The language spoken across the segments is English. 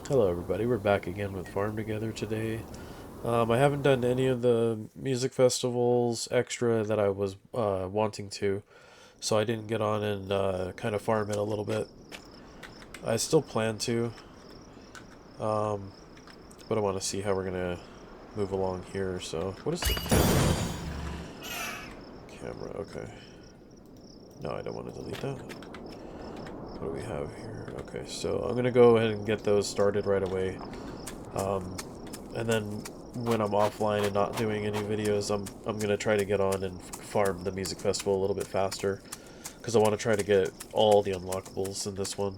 Hello everybody, we're back again with Farm Together today. I haven't done any of the music festivals extra that I was wanting to, so I didn't get on and kind of farm it a little bit. I still plan to, um, but I want to see how we're gonna move along here. So, what is the camera? Camera, okay. No, I don't want to delete that. What do we have here? Okay, so I'm gonna go ahead and get those started right away. Um, and then when I'm offline and not doing any videos, I'm gonna try to get on and farm the music festival a little bit faster because I want to try to get all the unlockables in this one.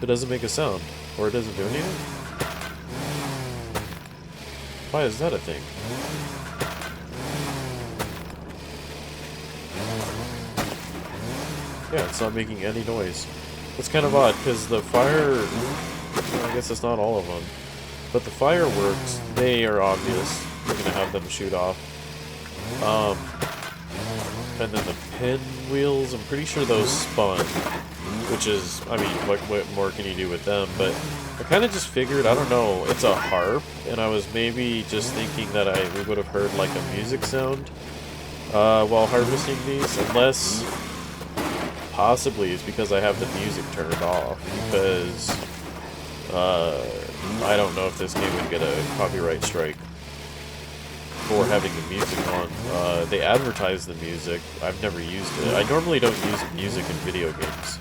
It doesn't make a sound, or it doesn't do anything. Why is that a thing? Yeah, it's not making any noise. It's kind of odd because the fire. Well, I guess it's not all of them, but the fireworks, they are obvious. You're gonna have them shoot off. Um, and then the pinwheels, I'm pretty sure those spun, which is, I mean, what more can you do with them? But I kind of just figured, I don't know, it's a harp, and I was maybe just thinking that we would have heard like a music sound while harvesting these, unless possibly it's because I have the music turned off, because I don't know if this game would get a copyright strike for having the music on. They advertise the music. I've never used it. I normally don't use music in video games.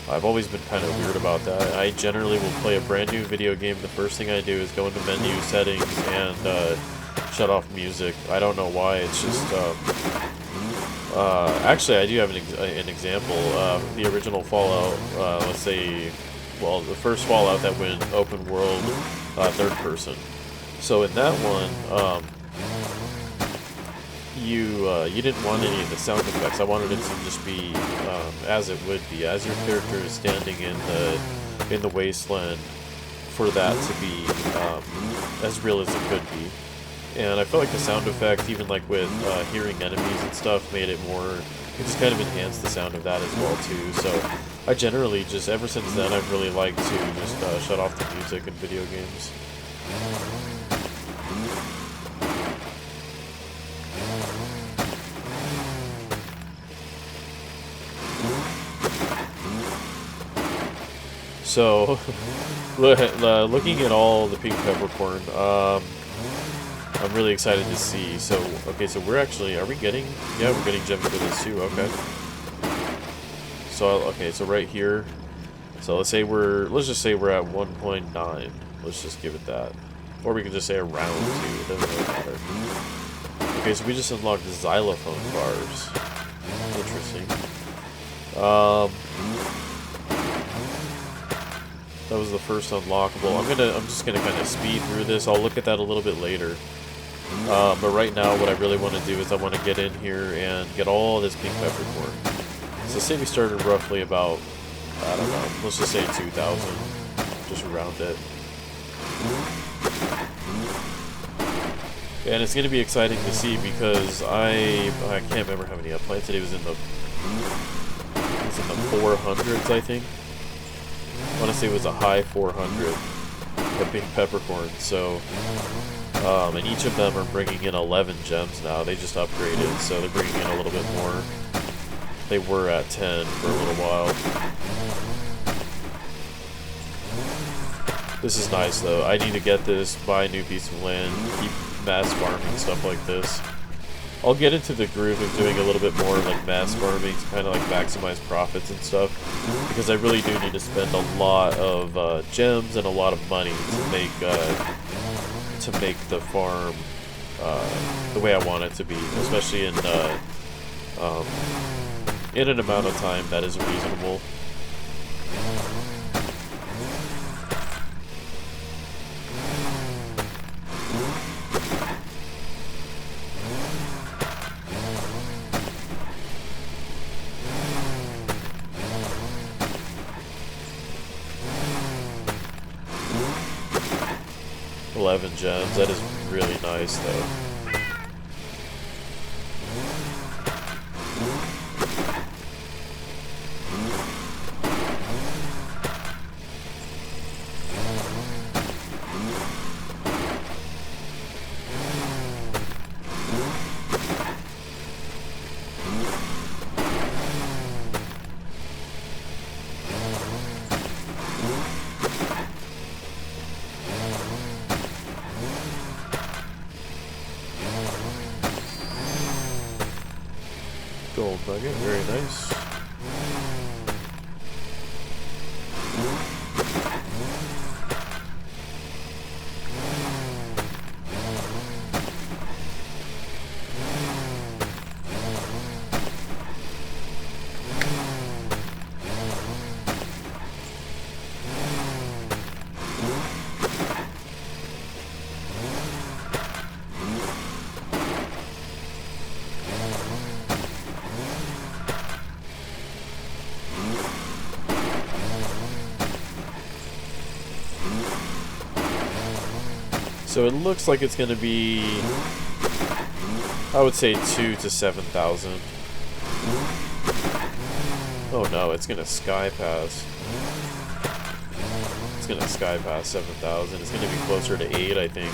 I've always been kind of weird about that. I generally will play a brand new video game. The first thing I do is go into menu settings and shut off music. I don't know why. It's just actually, I do have an example. The original Fallout, let's say, well, the first Fallout that went open world, third person. So in that one, you didn't want any of the sound effects. I wanted it to just be as it would be, as your character is standing in the wasteland, for that to be as real as it could be. And I felt like the sound effect, even like with hearing enemies and stuff, made it more. It just kind of enhanced the sound of that as well too. So I generally just ever since then I've really liked to just shut off the music in video games. So, looking at all the pink peppercorn, I'm really excited to see. So, okay, so are we getting, yeah, we're getting gems for this too, okay. So, okay, so right here, so let's just say we're at 1.9. Let's just give it that. Or we can just say around 2, it doesn't really matter. Okay, so we just unlocked the xylophone bars. Interesting. That was the first unlockable. I'm just gonna kind of speed through this. I'll look at that a little bit later. But right now, what I really want to do is I want to get in here and get all this pink peppercorn. So say we started roughly about, I don't know, let's just say 2,000. Just round it. And it's gonna be exciting to see because I can't remember how many I planted. It was in the 400s, I think. I want to say it was a high 400 of pink peppercorn. So, and each of them are bringing in 11 gems now. They just upgraded, so they're bringing in a little bit more. They were at 10 for a little while. This is nice, though. I need to get this, buy a new piece of land, keep mass farming, stuff like this. I'll get into the groove of doing a little bit more like mass farming to kind of like maximize profits and stuff, because I really do need to spend a lot of gems and a lot of money to make the farm the way I want it to be, especially um, in an amount of time that is reasonable. 11 gems. That is really nice, though. gold nugget, very nice. So it looks like it's going to be, I would say 2,000 to 7,000. Oh no, it's going to sky pass. It's going to sky pass 7,000. It's going to be closer to 8, I think.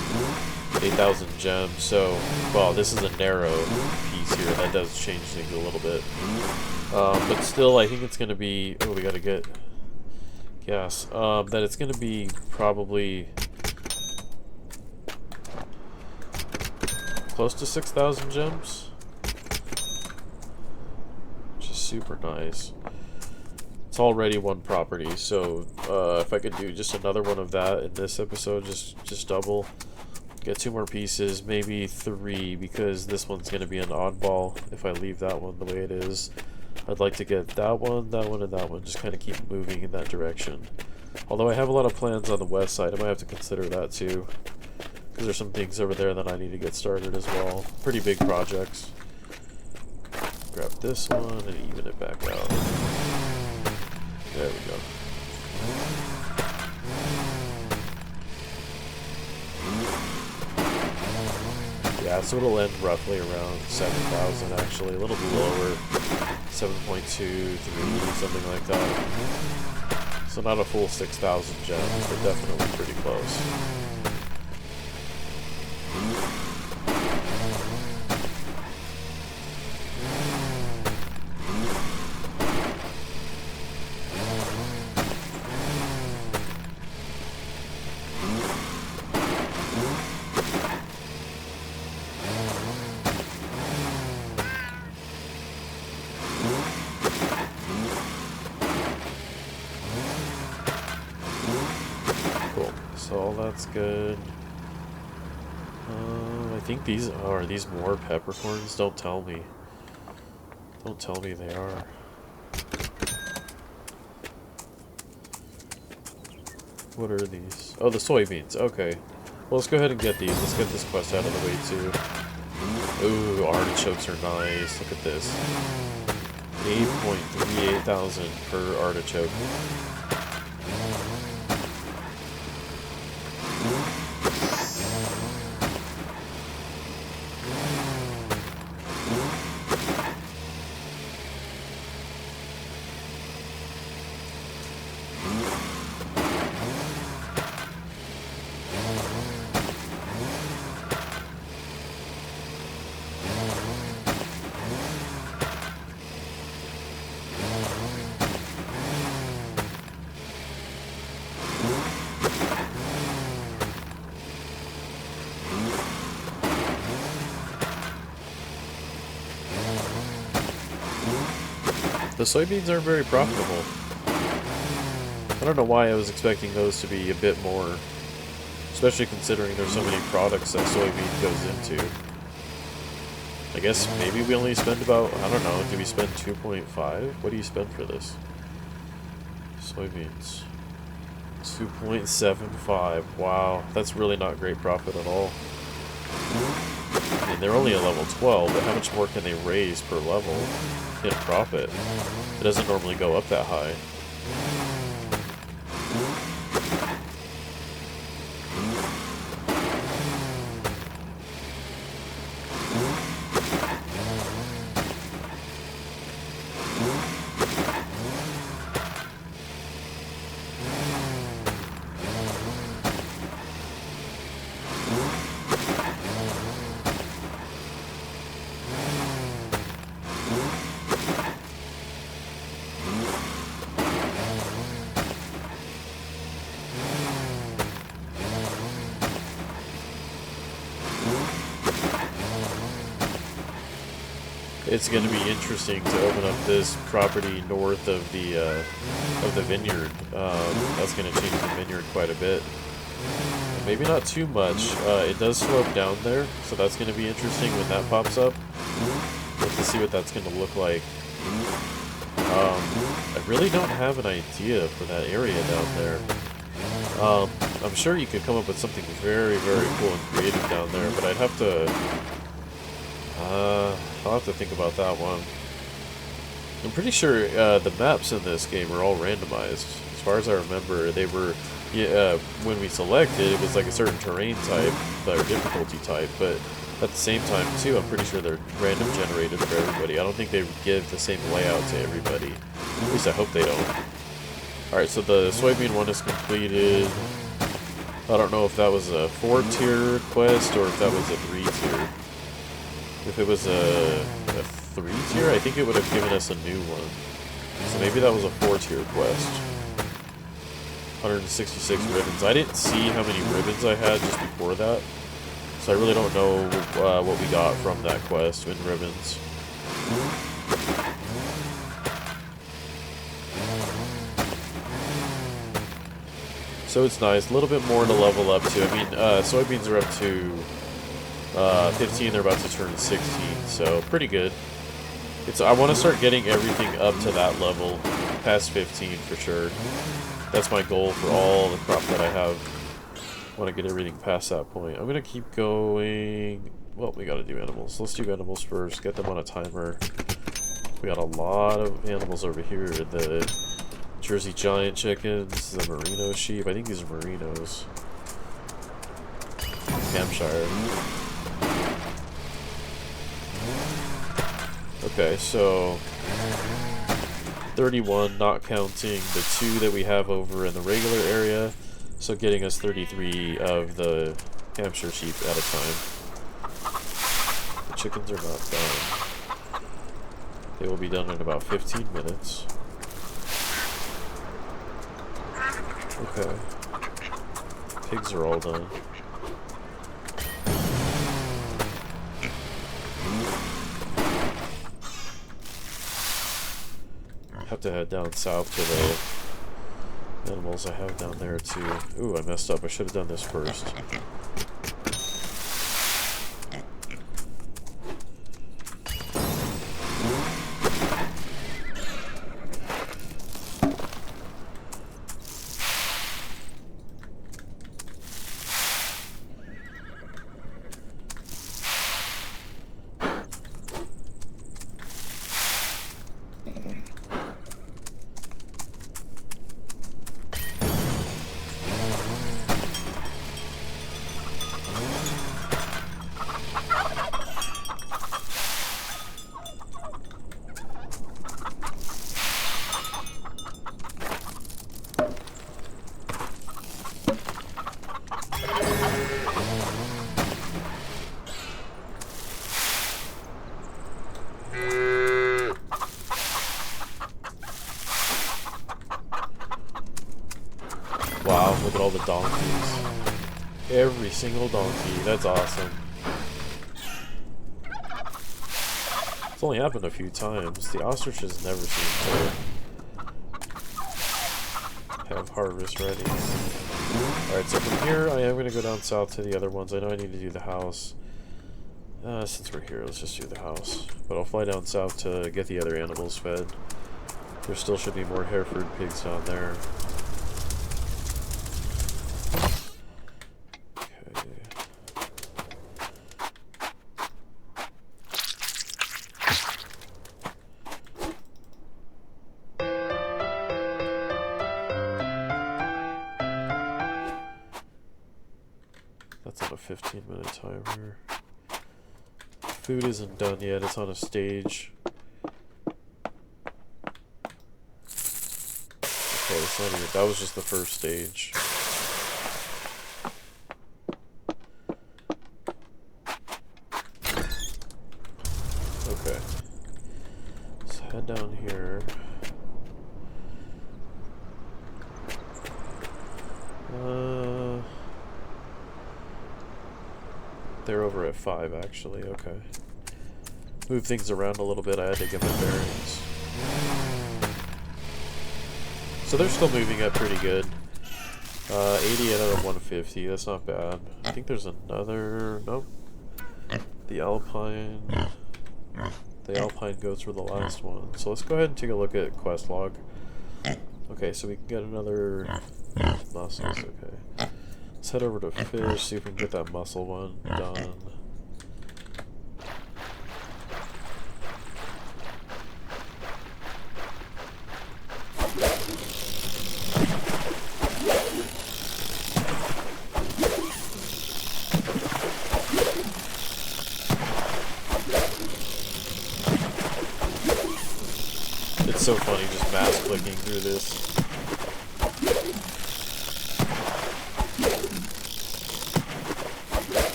8,000 gems. So, well, this is a narrow piece here. That does change things a little bit. But still, I think it's going to be, oh, we got to get gas. That it's going to be probably close to 6,000 gems, which is super nice. It's already one property, so if I could do just another one of that in this episode, just double, get 2 more pieces, maybe 3, because this one's going to be an oddball if I leave that one the way it is. I'd like to get that one, and that one, just kind of keep moving in that direction. Although I have a lot of plans on the west side, I might have to consider that too. Because there's some things over there that I need to get started as well. Pretty big projects. Grab this one and even it back out. There we go. Yeah, so it'll end roughly around 7,000 actually. A little bit lower. 7.23, something like that. So not a full 6,000 gems, but definitely pretty close. Cool. So all that's good. I think these are these more peppercorns. Don't tell me. Don't tell me they are. What are these? Oh, the soybeans. Okay. Well, let's go ahead and get these. Let's get this quest out of the way too. Ooh, artichokes are nice. Look at this. 8.38 thousand per artichoke. The soybeans aren't very profitable. I don't know why I was expecting those to be a bit more, especially considering there's so many products that soybean goes into. I guess maybe we only spend about, I don't know, do we spend 2.5? What do you spend for this? Soybeans. 2.75. Wow, that's really not great profit at all. I mean, they're only at level 12, but how much more can they raise per level in profit? It doesn't normally go up that high. it's going to be interesting to open up this property north of the vineyard. That's going to change the vineyard quite a bit. Maybe not too much. It does slope down there, so that's going to be interesting when that pops up. We'll have to see what that's going to look like. I really don't have an idea for that area down there. I'm sure you could come up with something very, very cool and creative down there, but I'd have to... I'll have to think about that one. I'm pretty sure the maps in this game are all randomized. As far as I remember, they were... when we selected, it was like a certain terrain type, or difficulty type, but at the same time, too, I'm pretty sure they're random generated for everybody. I don't think they give the same layout to everybody. At least I hope they don't. Alright, so the soybean one is completed. I don't know if that was a 4-tier quest or if that was a 3-tier. If it was a 3-tier, I think it would have given us a new one. So maybe that was a 4-tier quest. 166 ribbons. I didn't see how many ribbons I had just before that. So I really don't know what we got from that quest in ribbons. So it's nice. A little bit more to level up to. I mean, soybeans are up to 15. They're about to turn 16. So pretty good. I want to start getting everything up to that level. Past 15 for sure. That's my goal for all the crop that I have. I want to get everything past that point. I'm going to keep going. Well, we got to do animals. Let's do animals first. Get them on a timer. We got a lot of animals over here. The Jersey Giant chickens, the Merino sheep. I think these are Merinos. Hampshire. Okay, so 31, not counting the 2 that we have over in the regular area. So getting us 33 of the Hampshire sheep at a time. The chickens are not done. They will be done in about 15 minutes. Okay. Pigs are all done. Have to head down south to the animals I have down there too. Ooh, I messed up. I should have done this first. Wow, look at all the donkeys. Every single donkey. That's awesome. It's only happened a few times. The ostriches never seem to have harvest ready. Alright, so from here I am going to go down south to the other ones. I know I need to do the house. Since we're here, let's just do the house. But I'll fly down south to get the other animals fed. There still should be more Hereford pigs down there. That's on a 15-minute timer. Food isn't done yet, it's on a stage. Okay, it's not even, that was just the first stage. Okay. Let's head down here. They're over at 5 actually, okay. move things around a little bit. I had to get my bearings. So they're still moving up pretty good. 80 out of 150, that's not bad. I think there's another... Nope. The Alpine goats were the last one. So let's go ahead and take a look at quest log. Okay, so we can get another mussels, okay. Let's head over to fish, see if we can get that mussel one done. It's so funny just mouse clicking through this.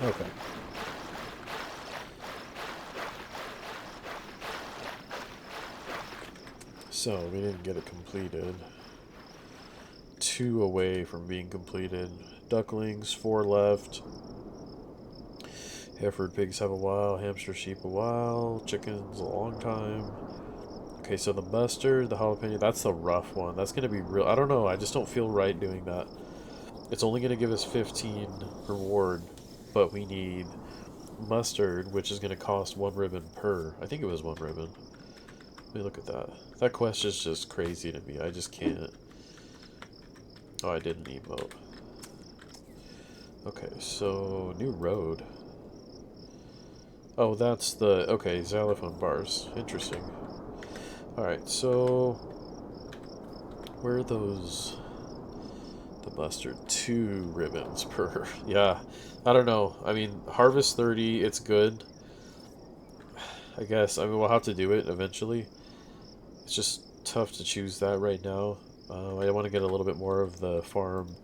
Okay. So, we didn't get it completed. 2 away from being completed. Ducklings, 4 left. Hereford pigs have a while. Hamster sheep a while. Chickens a long time. Okay, so the mustard, the jalapeno, that's the rough one. That's going to be real. I don't know. I just don't feel right doing that. It's only going to give us 15 reward, but we need mustard, which is going to cost 1 ribbon per. I think it was 1 ribbon. Let me look at that. That quest is just crazy to me. I just can't. Oh, I didn't emote. Okay, so new road. Oh, that's the... Okay, xylophone bars. Interesting. Alright, so... Where are those... The mustard? 2 ribbons per... Yeah, I don't know. I mean, harvest 30, it's good. I guess. I mean, we'll have to do it eventually. It's just tough to choose that right now. I want to get a little bit more of the farm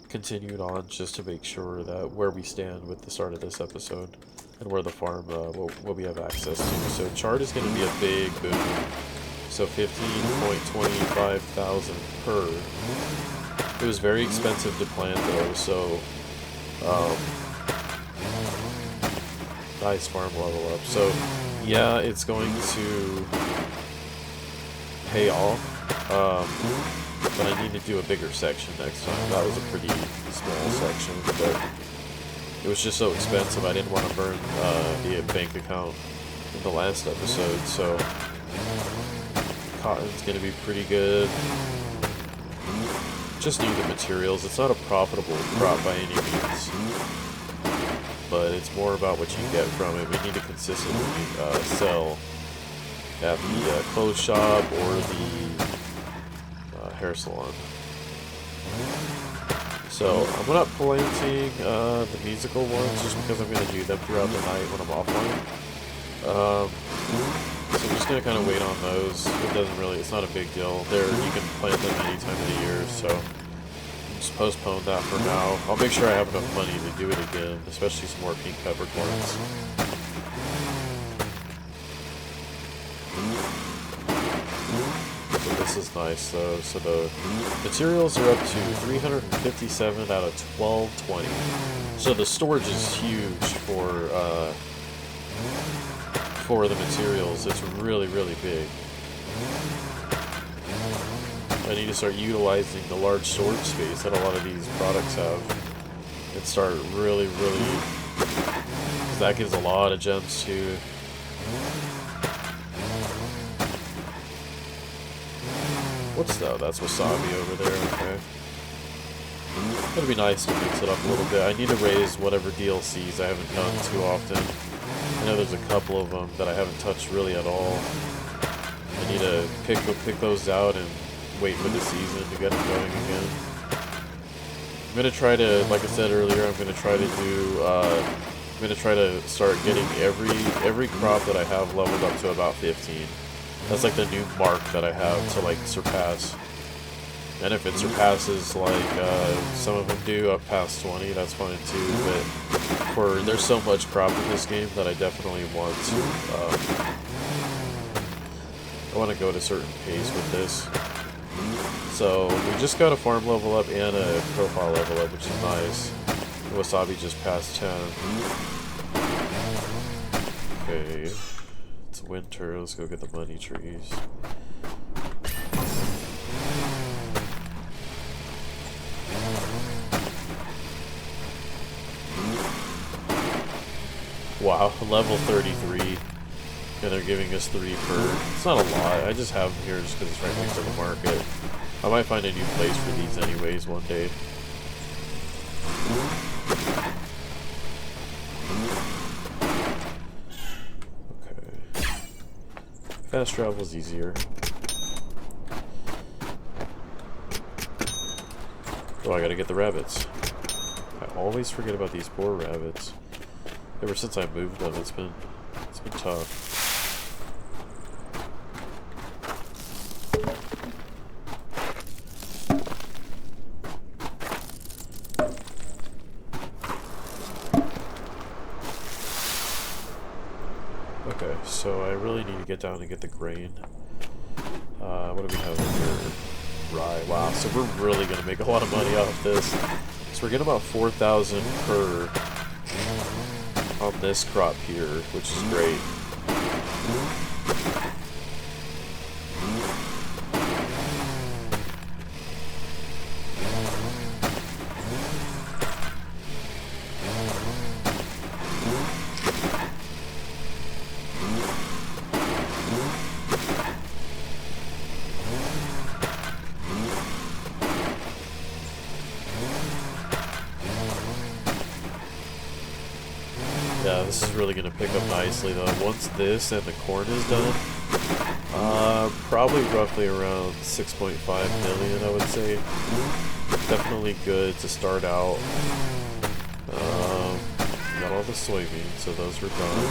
continued on just to make sure that where we stand with the start of this episode and where the farm, what we have access to. So chart is going to be a big boom. So 15.25 thousand per. It was very expensive to plant though, so nice farm level up. So yeah, it's going to pay off, but I need to do a bigger section next time. That was a pretty small section, but it was just so expensive I didn't want to burn the bank account in the last episode, so cotton's going to be pretty good. Just need the materials. It's not a profitable crop by any means, but it's more about what you get from it. We need to consistently sell at the clothes shop or the hair salon. So I'm not planting the musical ones just because I'm going to do them throughout the night when I'm offline. So I'm just going to kind of wait on those. It doesn't really, it's not a big deal. You can plant them any time of the year, so just postpone that for now. I'll make sure I have enough money to do it again, especially some more pink peppercorns. So this is nice though. So the materials are up to 357 out of 1220. So the storage is huge for the materials. It's really, really big. I need to start utilizing the large storage space that a lot of these products have and start really, because that gives a lot of gems too. What's that? That's wasabi over there, okay. It'll be nice to mix it up a little bit. I need to raise whatever DLCs I haven't done too often. I know there's a couple of them that I haven't touched really at all. I need to pick those out and wait for the season to get them going again. I'm gonna try to, like I said earlier, I'm gonna try to start getting every crop that I have leveled up to about 15. That's like the new mark that I have to like surpass. And if it surpasses like some of them do up past 20, that's fine too. But there's so much crop in this game that I definitely want to, I want to go at a certain pace with this. So we just got a farm level up and a profile level up, which is nice. Wasabi just passed 10. Okay, it's winter, let's go get the money trees. Wow, level 33. And they're giving us 3 per. It's not a lot. I just have them here just because it's right next to the market. I might find a new place for these anyways one day. Okay. Fast travel's easier. Oh, I gotta get the rabbits. I always forget about these poor rabbits. Ever since I moved them, it's been tough. Okay, so I really need to get down and get the grain. What do we have here? Rye. Wow, so we're really going to make a lot of money off this. So we're getting about 4,000 per on this crop here, which is great. Yeah, this is really going to pick up nicely though. Once this and the corn is done, probably roughly around 6.5 million, I would say. Definitely good to start out. Got all the soybeans, so those are done.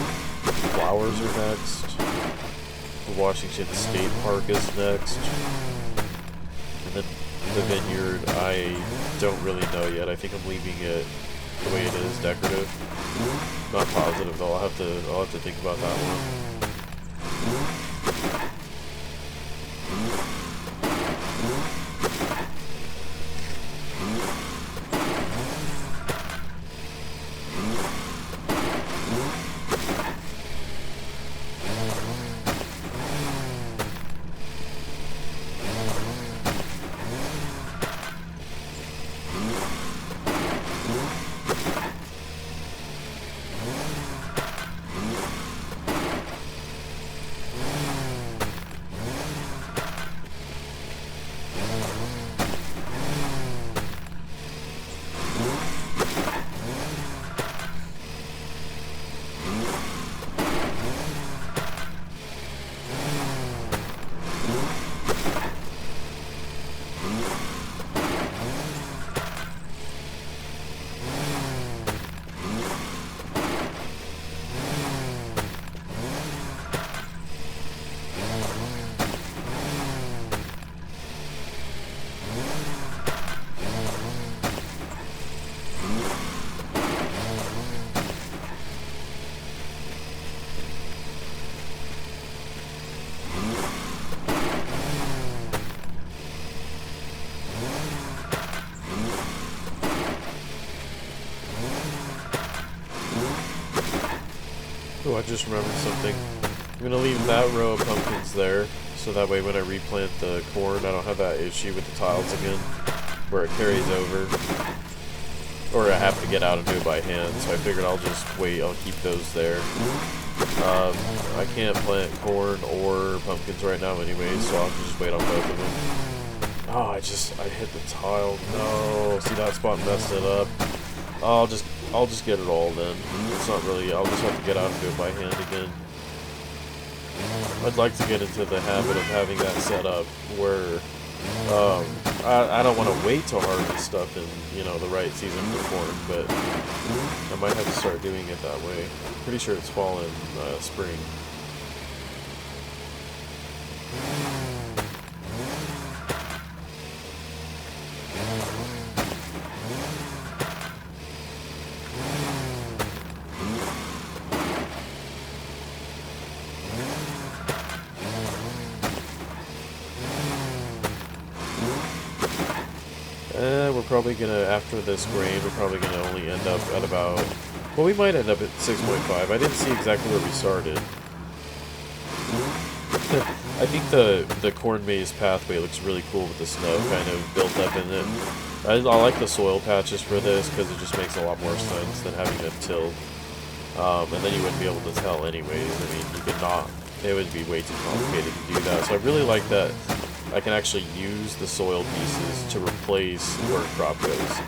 Flowers are next. The Washington State Park is next. And then the vineyard, I don't really know yet. I think I'm leaving it the way it is, decorative. Not positive though. I'll have to think about that one. Oh, I just remembered something. I'm gonna leave that row of pumpkins there, so that way when I replant the corn, I don't have that issue with the tiles again, where it carries over. Or I have to get out and do it by hand, so I figured I'll just wait, I'll keep those there. I can't plant corn or pumpkins right now anyway, so I'll just wait on both of them. Oh, I hit the tile. No, see that spot messed it up. I'll just get it all then. It's not really, I'll just have to get out and do it by hand again. I'd like to get into the habit of having that set up where I don't want to wait to harvest stuff in, you know, the right season for corn, but I might have to start doing it that way. Pretty sure it's fall and spring. We're probably gonna, after this grain, we're probably gonna only end up at about, well, we might end up at 6.5. I didn't see exactly where we started. I think the corn maze pathway looks really cool with the snow kind of built up in it. I like the soil patches for this because it just makes a lot more sense than having a till. And then you wouldn't be able to tell anyways. I mean, you could not, it would be way too complicated to do that. So I really like that I can actually use the soil pieces to replace where crop goes.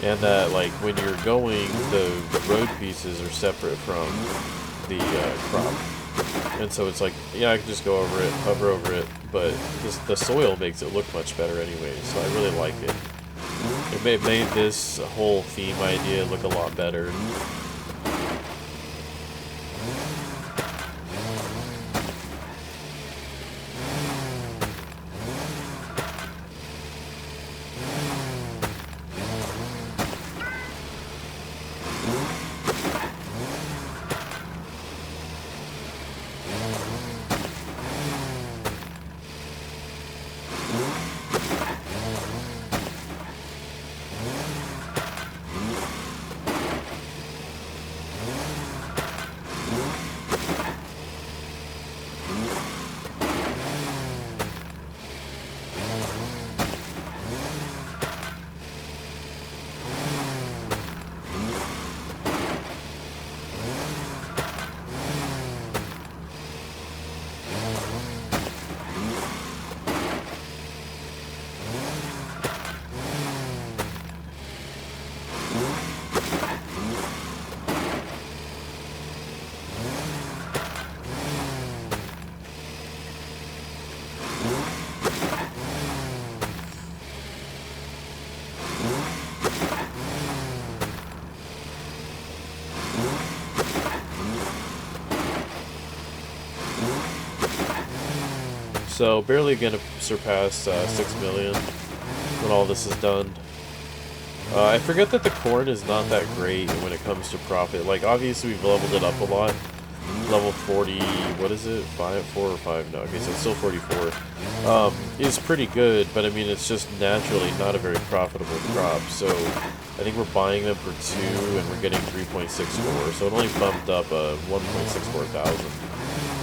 And that, like, when you're going, the road pieces are separate from the crop. And so it's like, yeah, I can just go over it, hover over it, but the soil makes it look much better anyway, so I really like it. It made this whole theme idea look a lot better. So, barely gonna surpass 6 million when all this is done. I forget that the corn is not that great when it comes to profit. Like, obviously we've leveled it up a lot. Level 40, what is it? 5, 4 or 5? No, okay, so it's still 44. Is pretty good, but I mean, it's just naturally not a very profitable crop. So, I think we're buying them for 2 and we're getting 3.64. So it only bumped up 1.64 thousand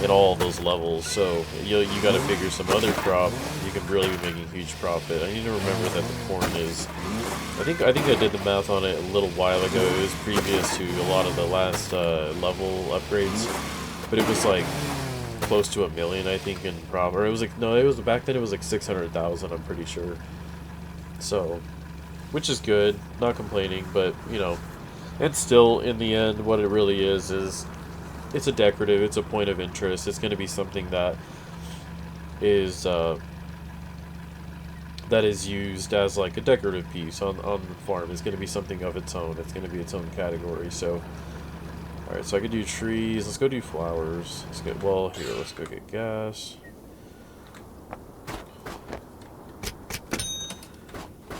in all those levels. So you got to figure some other crop you can really be making huge profit. I need to remember that the corn is, I think I did the math on it a little while ago. It was previous to a lot of the last level upgrades, but it was like close to 1 million, I think, in profit. Or it was like, no, it was back then, it was like 600,000, I'm pretty sure. So, which is good, not complaining, but you know, and still in the end what it really is it's a decorative, it's a point of interest. It's going to be something that is used as like a decorative piece on the farm. It's going to be something of its own. It's going to be its own category. So, all right. So I could do trees. Let's go do flowers. Let's get, well, here. Let's go get gas.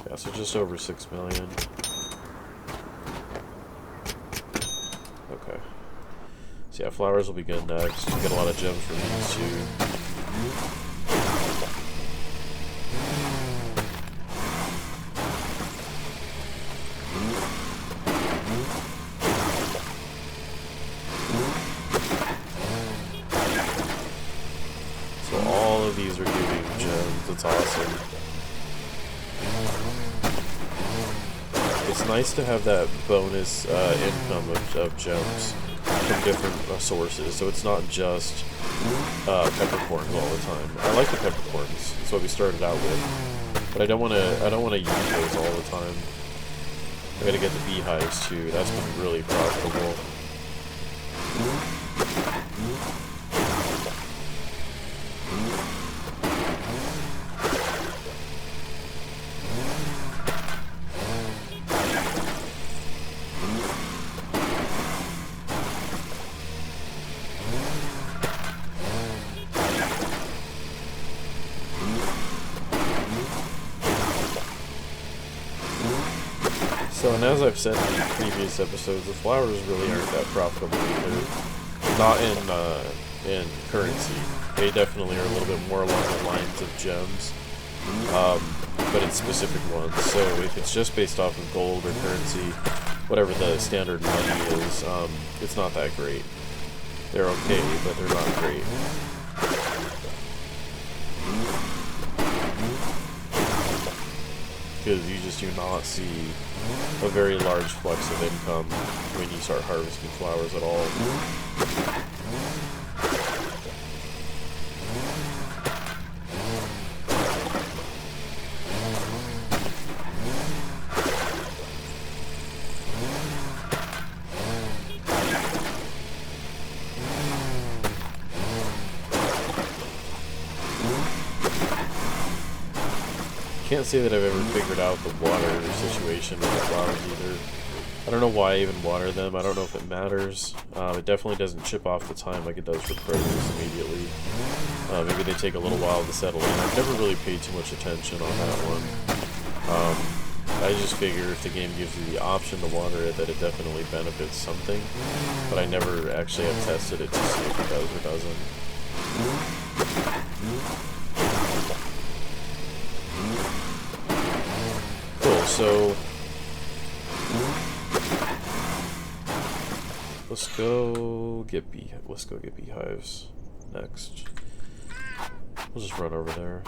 Yeah. So just over 6 million. Okay. So yeah, flowers will be good next. We'll get a lot of gems from these too. So all of these are giving gems. That's awesome. It's nice to have that bonus income of gems from different sources, so it's not just peppercorns all the time. I like the peppercorns. That's what we started out with, but I don't want to use those all the time. I gotta get the beehives too. That's gonna be really profitable. So, and as I've said in previous episodes, the flowers really aren't that profitable either. Not in currency. They definitely are a little bit more along the lines of gems. but it's specific ones. So if it's just based off of gold or currency, whatever the standard money is, it's not that great. They're okay, but they're not great. Because you just do not see a very large flux of income when you start harvesting flowers at all. Can't say that I've ever figured out the water situation with the flowers either. I don't know why I even water them. I don't know if it matters. It definitely doesn't chip off the time like it does for produce immediately. Maybe they take a little while to settle in. I've never really paid too much attention on that one. I just figure if the game gives you the option to water it, that it definitely benefits something. But I never actually have tested it to see if it does or doesn't. Cool, so let's go get beehives next. We'll just run over there.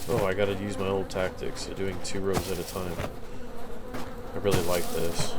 Oh, I gotta use my old tactics of doing 2 rows at a time. I really like this.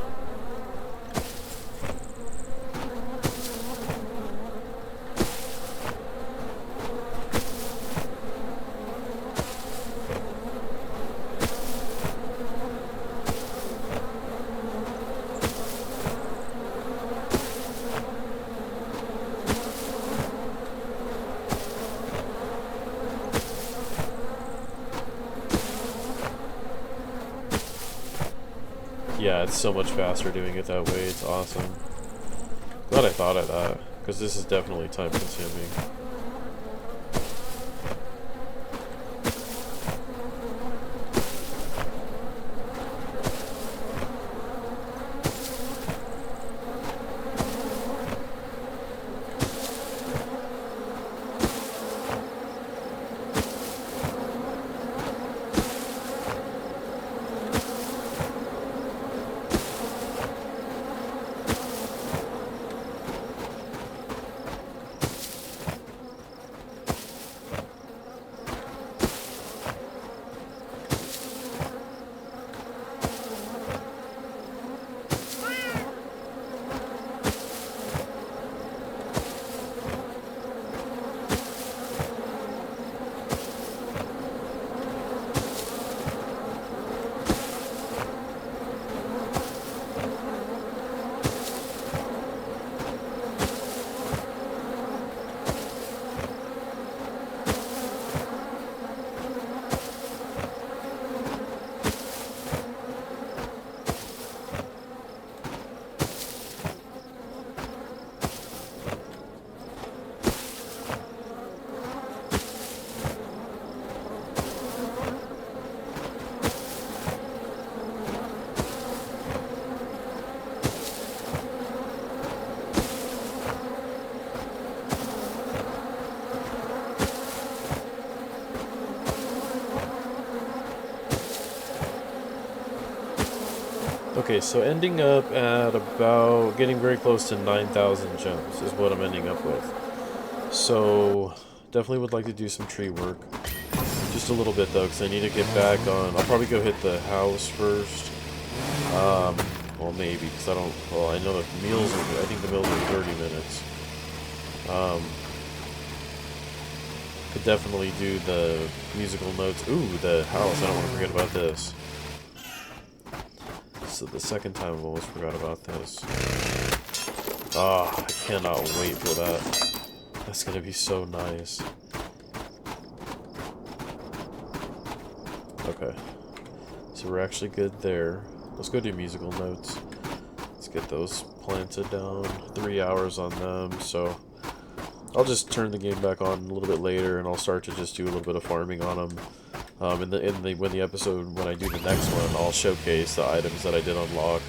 Yeah, it's so much faster doing it that way. It's awesome. Glad I thought of that, because this is definitely time consuming. Okay, so ending up at about getting very close to 9,000 gems is what I'm ending up with. So definitely would like to do some tree work. Just a little bit though, because I need to get back on. I'll probably go hit the house first. Well, maybe, because I don't. Well, I know the meals are. I think the meals are 30 minutes. Could definitely do the musical notes. Ooh, the house. I don't want to forget about this. So the second time I almost forgot about this. Ah, I cannot wait for that. That's gonna be so nice. So So we're actually good there. Let's go do musical notes. Let's get those planted down. 3 hours on them, so I'll just turn the game back on a little bit later, and I'll start to just do a little bit of farming on them. When I do the next one, I'll showcase the items that I did unlock.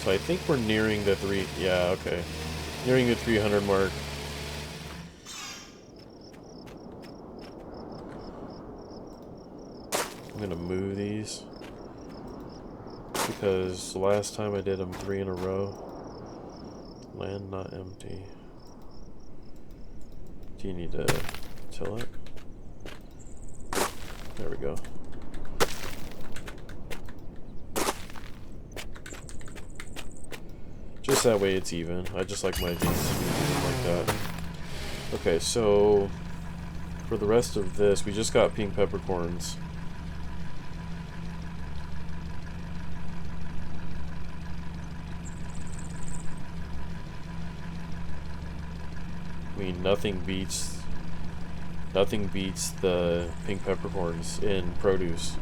So I think we're nearing the nearing the 300 mark. I'm gonna move these because the last time I did them 3 in a row. Land not empty. Do you need to till it? There we go. Just that way it's even. I just like my things to be even like that. Okay, so for the rest of this, we just got pink peppercorns. I mean, nothing beats the pink peppercorns in produce.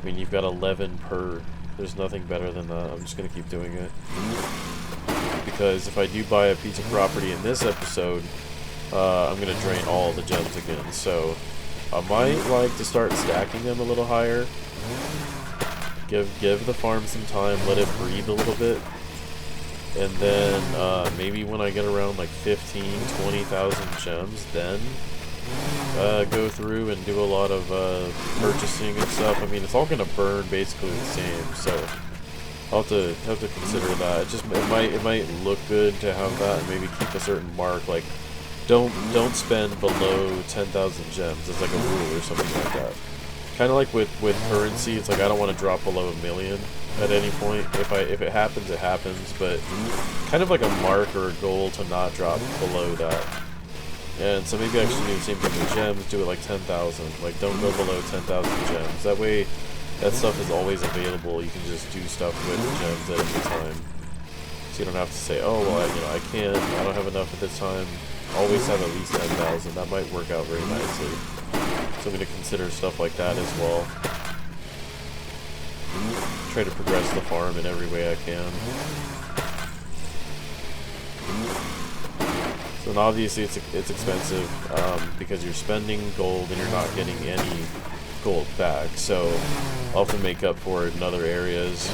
I mean, you've got 11 per. There's nothing better than that. I'm just gonna keep doing it. Because if I do buy a piece of property in this episode, I'm going to drain all the gems again. So I might like to start stacking them a little higher. Give the farm some time, let it breathe a little bit. And then maybe when I get around like 20,000 gems, then go through and do a lot of purchasing and stuff. I mean, it's all going to burn basically the same, so I'll have to consider that. It might look good to have that and maybe keep a certain mark. Like, don't spend below 10,000 gems as like a rule or something like that. Kind of like with currency, it's like I don't want to drop below 1 million at any point. If it happens, it happens. But kind of like a mark or a goal to not drop below that. And so maybe I should do the same thing with gems. Do it like 10,000. Like, don't go below 10,000 gems. That way, that stuff is always available. You can just do stuff with the gems at any time. So you don't have to say, oh, well, I don't have enough at this time. Always have at least 10,000. That might work out very nicely. So I'm going to consider stuff like that as well. Try to progress the farm in every way I can. So and obviously it's expensive because you're spending gold and you're not getting any gold back. So I'll have to make up for it in other areas.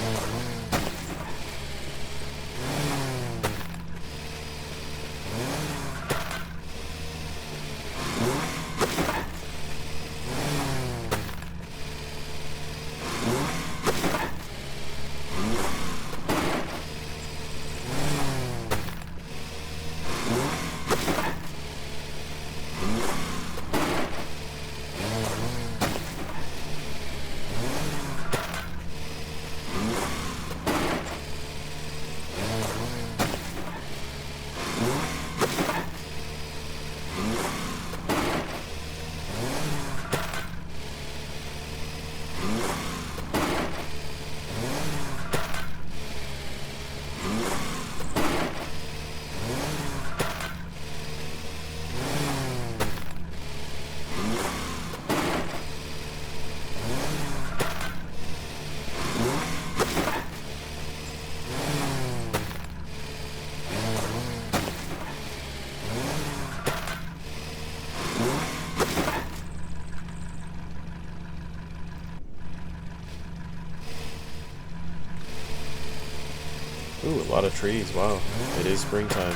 Ooh, a lot of trees. Wow. It is springtime.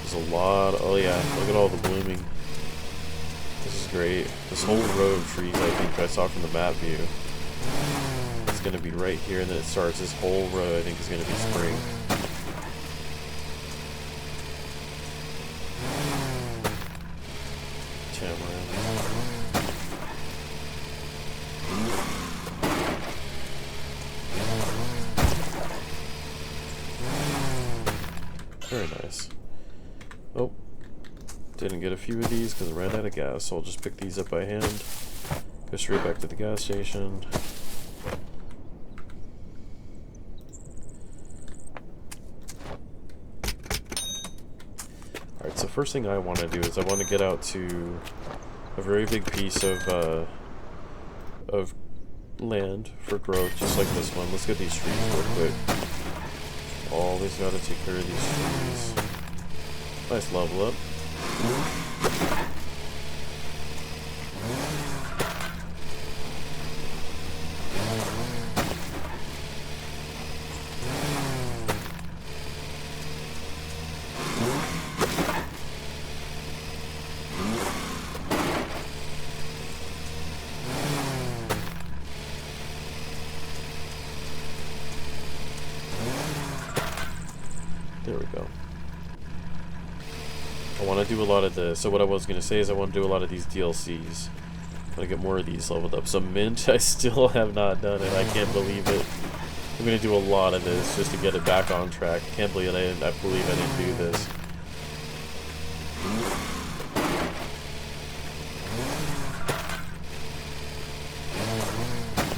There's a lot. Oh yeah, look at all the blooming. This is great. This whole row of trees, I think I saw from the map view. It's going to be right here, and then it starts. This whole row, I think, is going to be spring. Tamarind. Very nice. Oh, didn't get a few of these because I ran out of gas, so I'll just pick these up by hand. Go straight back to the gas station. Alright, so first thing I want to do is I want to get out to a very big piece of land for growth, just like this one. Let's get these trees real quick. Always got to take care of these trees. Nice level up. There we go. I want to do a lot of the... So what I was going to say is I want to do a lot of these DLCs. I want to get more of these leveled up. So Mint, I still have not done it. I can't believe it. I'm going to do a lot of this just to get it back on track. I can't believe I didn't do this.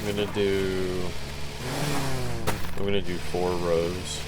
I'm going to do 4 rows.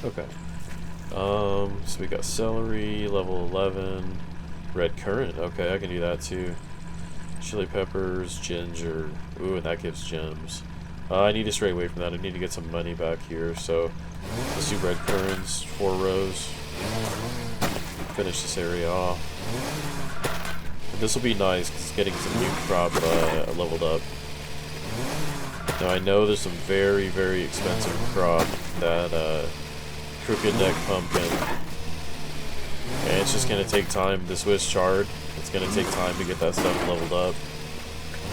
Okay. So we got celery, level 11, red currant. Okay, I can do that too. Chili peppers, ginger. Ooh, and that gives gems. I need to stray away from that. I need to get some money back here. So let's do red currants, 4 rows. Finish this area off. And this will be nice because it's getting some new crop leveled up. Now I know there's some very, very expensive crop that Crooked Neck Pumpkin, and it's just going to take time. The Swiss Chard, it's going to take time to get that stuff leveled up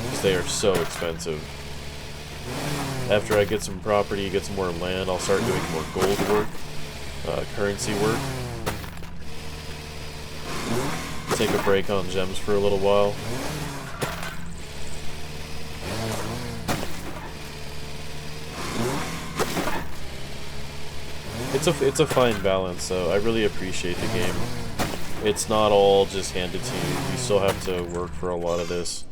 because they are so expensive. After I get some property, get some more land, I'll start doing more gold work, currency work. Take a break on gems for a little while. It's a fine balance, though. I really appreciate the game. It's not all just handed to you. You still have to work for a lot of this.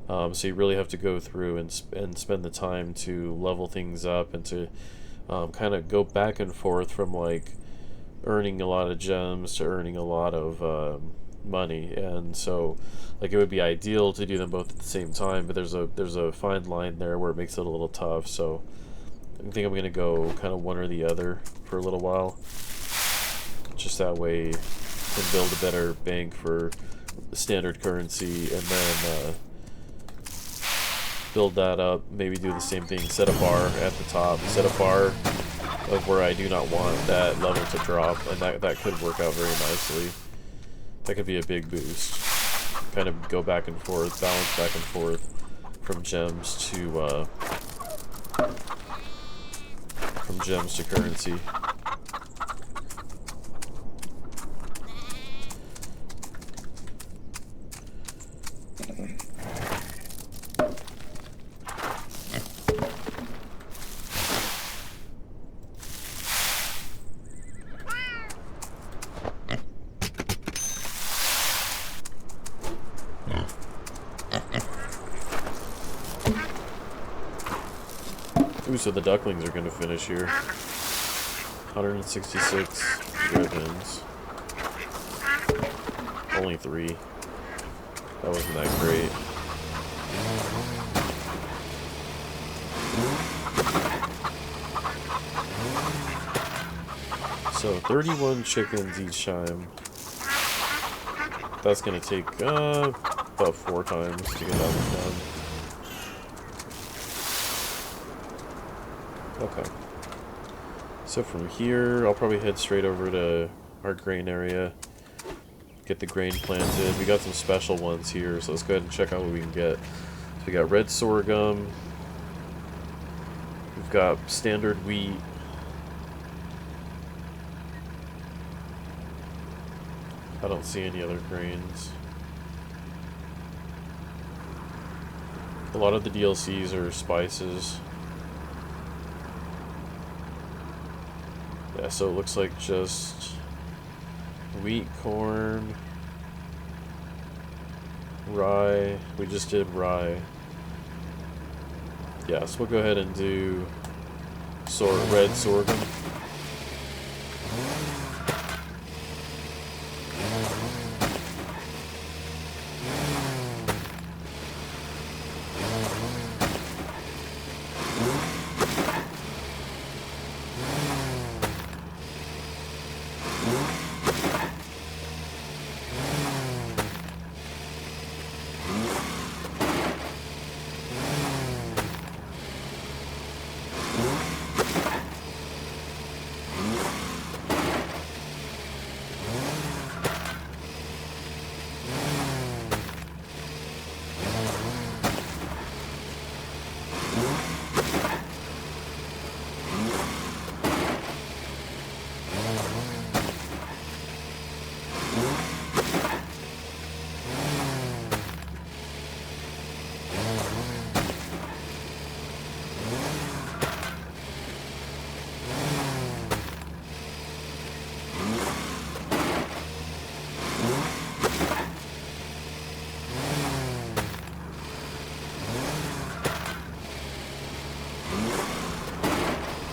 So you really have to go through and spend the time to level things up and to kind of go back and forth from like earning a lot of gems to earning a lot of money. And so like it would be ideal to do them both at the same time, but there's a fine line there where it makes it a little tough. So I think I'm going to go kind of one or the other for a little while. Just that way I can build a better bank for standard currency and then build that up. Maybe do the same thing. Set a bar at the top. Set a bar of where I do not want that level to drop. And that could work out very nicely. That could be a big boost. Kind of go back and forth. Balance back and forth from gems to... from gems to currency. Ooh, so the ducklings are gonna finish here. 166 ribbons. Only 3. That wasn't that great. So 31 chickens each time. That's gonna take about 4 times to get that one done. Okay. So from here, I'll probably head straight over to our grain area. Get the grain planted. We got some special ones here, so let's go ahead and check out what we can get. So we got red sorghum. We've got standard wheat. I don't see any other grains. A lot of the DLCs are spices. Yeah, so it looks like just wheat, corn, rye. We just did rye. Yeah, so we'll go ahead and do red sorghum.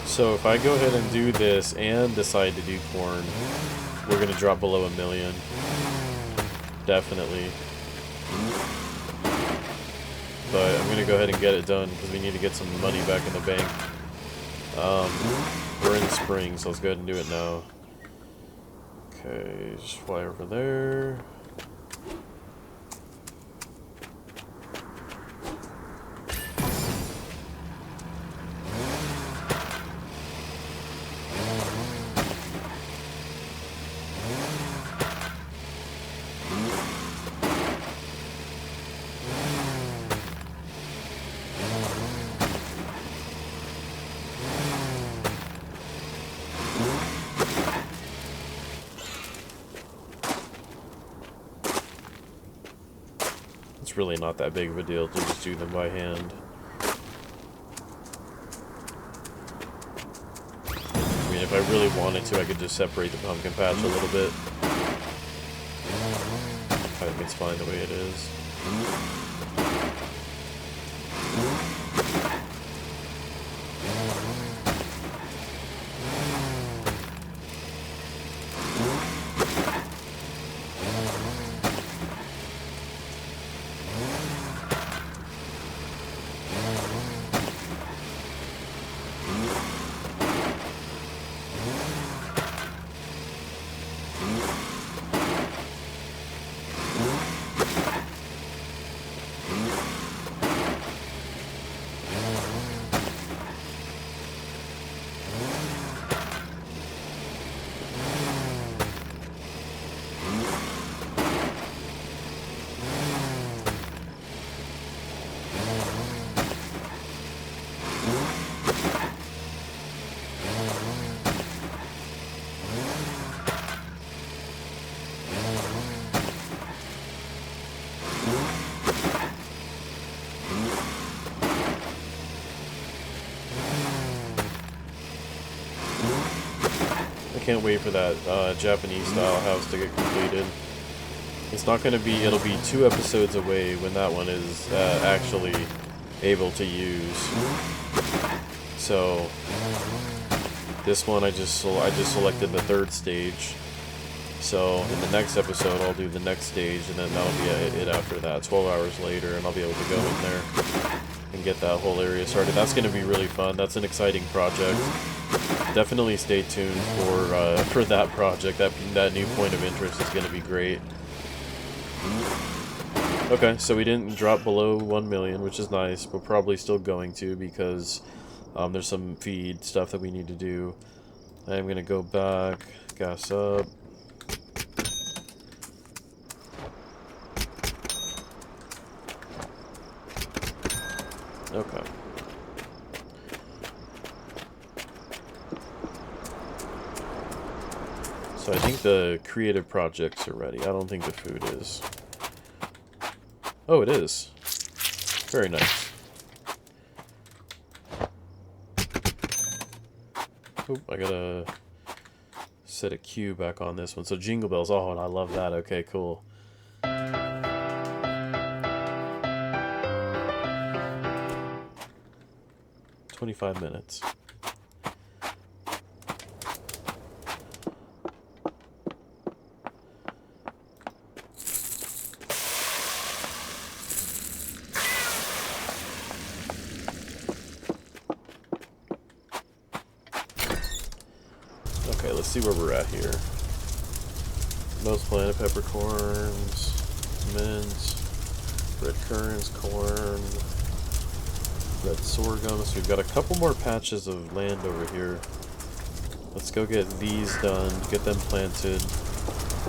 So if I go ahead and do this and decide to do corn, we're going to drop below 1 million. Definitely. But I'm going to go ahead and get it done because we need to get some money back in the bank. We're in spring, so let's go ahead and do it now. Okay, just fly over there. It's really not that big of a deal to just do them by hand. I mean, if I really wanted to, I could just separate the pumpkin patch a little bit. I think it's fine the way it is. Can't wait for that Japanese style house to get completed. It's not gonna be, it'll be 2 episodes away when that one is actually able to use. So this one I just selected the 3rd stage. So in the next episode I'll do the next stage, and then that'll be it after that, 12 hours later, and I'll be able to go in there and get that whole area started. That's going to be really fun. That's an exciting project. Definitely stay tuned for that project. That new point of interest is going to be great. Okay, so we didn't drop below 1 million, which is nice. We're probably still going to, because there's some feed stuff that we need to do. I'm going to go back, gas up. Okay. So I think the creative projects are ready. I don't think the food is. Oh, it is. Very nice. Oop, I gotta set a cue back on this one. So Jingle Bells. Oh, and I love that. Okay, cool. 25 minutes. Okay, let's see where we're at here. Most planet peppercorns, mint, red currants, corn, red sorghum. So we've got a couple more patches of land over here. Let's go get these done, get them planted.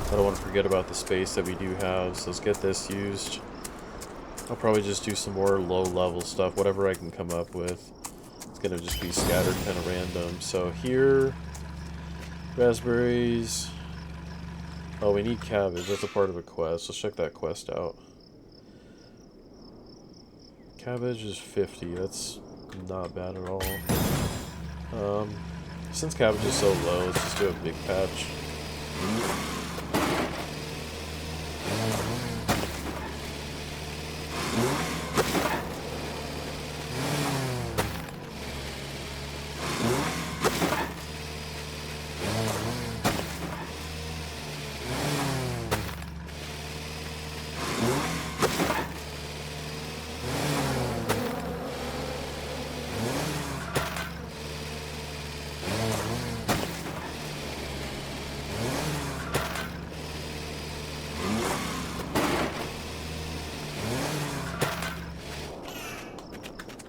I don't want to forget about the space that we do have, so let's get this used. I'll probably just do some more low-level stuff, whatever I can come up with. It's gonna just be scattered kind of random. So here, raspberries. Oh, we need cabbage. That's a part of a quest. Let's check that quest out. Cabbage is 50. That's not bad at all. Since cabbage is so low, let's just do a big patch.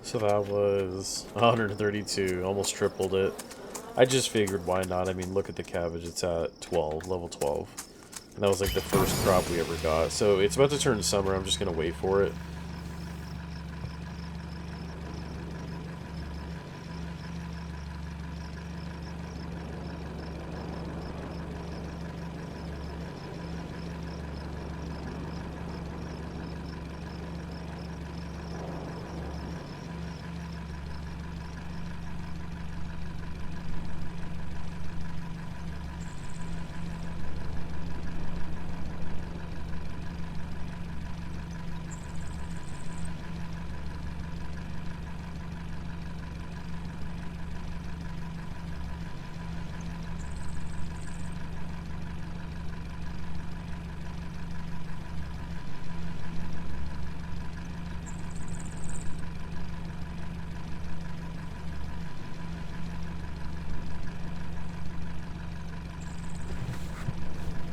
So that was 132, almost tripled it. I just figured why not. I mean, look at the cabbage, it's at 12, level 12. And that was like the first crop we ever got. So it's about to turn summer, I'm just going to wait for it.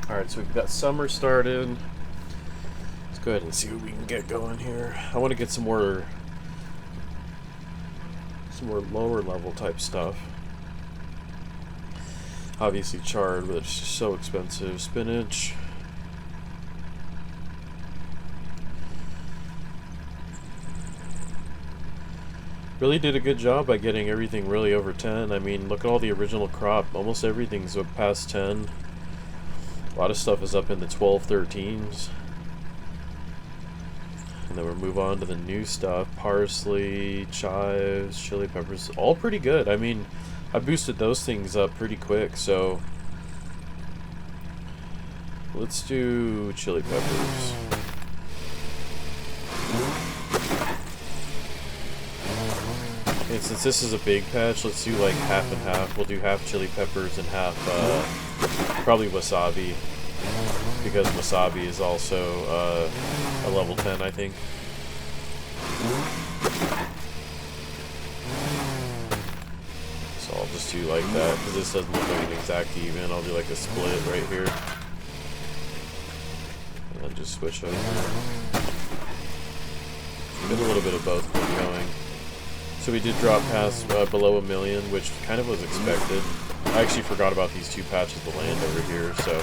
Alright, so we've got summer started. Let's go ahead and see what we can get going here. I want to get some more lower level type stuff. Obviously chard, but it's just so expensive. Spinach. Really did a good job by getting everything really over 10. I mean, look at all the original crop. Almost everything's up past 10. A lot of stuff is up in the 12, 13s. And then we'll move on to the new stuff. Parsley, chives, chili peppers. All pretty good. I mean, I boosted those things up pretty quick, so... let's do chili peppers. since this is a big patch, let's do like half and half. We'll do half chili peppers and half, probably wasabi. Because wasabi is also a level 10, I think. So I'll just do like that, because this doesn't look like an exact even. I'll do like a split right here. And then just switch over. Get a little bit of both going. So we did drop past below 1 million, which kind of was expected. I actually forgot about these 2 patches of land over here, so...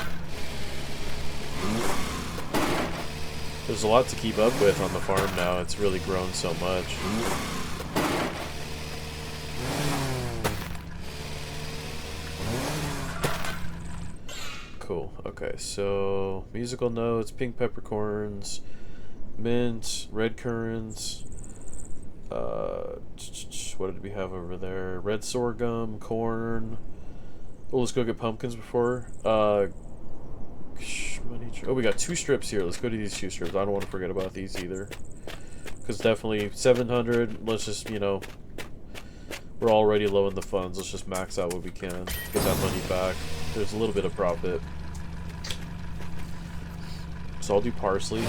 There's a lot to keep up with on the farm now. It's really grown so much. Cool. Okay, so musical notes, pink peppercorns, mint, red currants. What did we have over there? Red sorghum, corn. Oh, let's go get pumpkins before. Oh, we got 2 strips here. Let's go to these 2 strips. I don't want to forget about these either. Because definitely 700. Let's just, you know, we're already low in the funds. Let's just max out what we can. Get that money back. There's a little bit of profit. So I'll do parsley.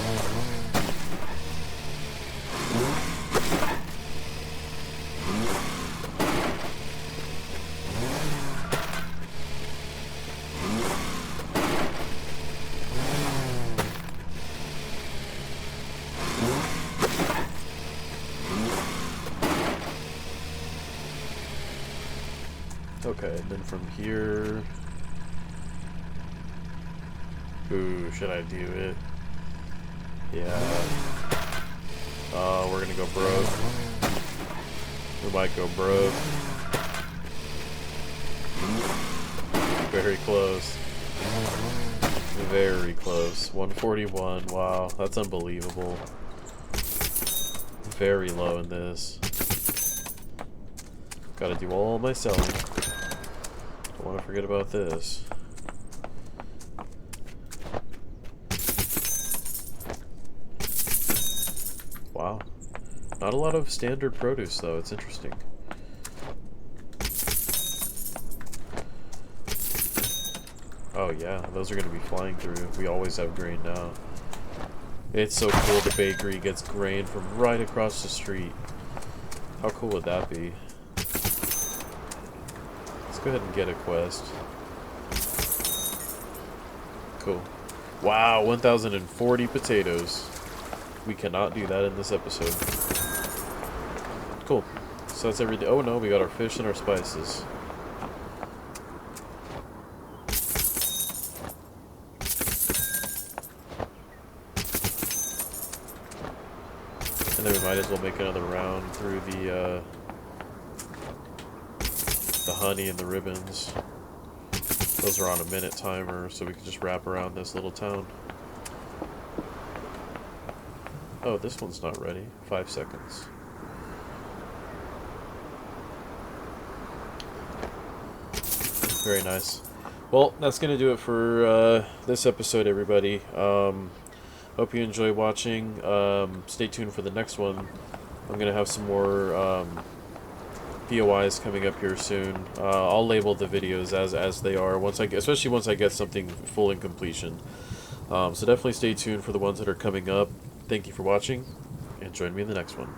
Okay, and then from here... Ooh, should I do it? Yeah. We're gonna go broke. We might go broke. Very close. Very close. 141, wow, that's unbelievable. Very low in this. Gotta do all my selling. Don't want to forget about this. Wow. Not a lot of standard produce though, it's interesting. Oh yeah, those are going to be flying through. We always have grain now. It's so cool the bakery gets grain from right across the street. How cool would that be? Let's go ahead and get a quest. Cool. Wow, 1,040 potatoes. We cannot do that in this episode. Cool. So that's everything. Oh no, we got our fish and our spices. And then we might as well make another round through the honey and the ribbons. Those are on a minute timer, so we can just wrap around this little town. Oh, this one's not ready. 5 seconds. Very nice. Well, that's going to do it for this episode, everybody. Hope you enjoy watching. Stay tuned for the next one. I'm going to have some more POIs coming up here soon. I'll label the videos as they are, especially once I get something full in completion. So definitely stay tuned for the ones that are coming up. Thank you for watching, and join me in the next one.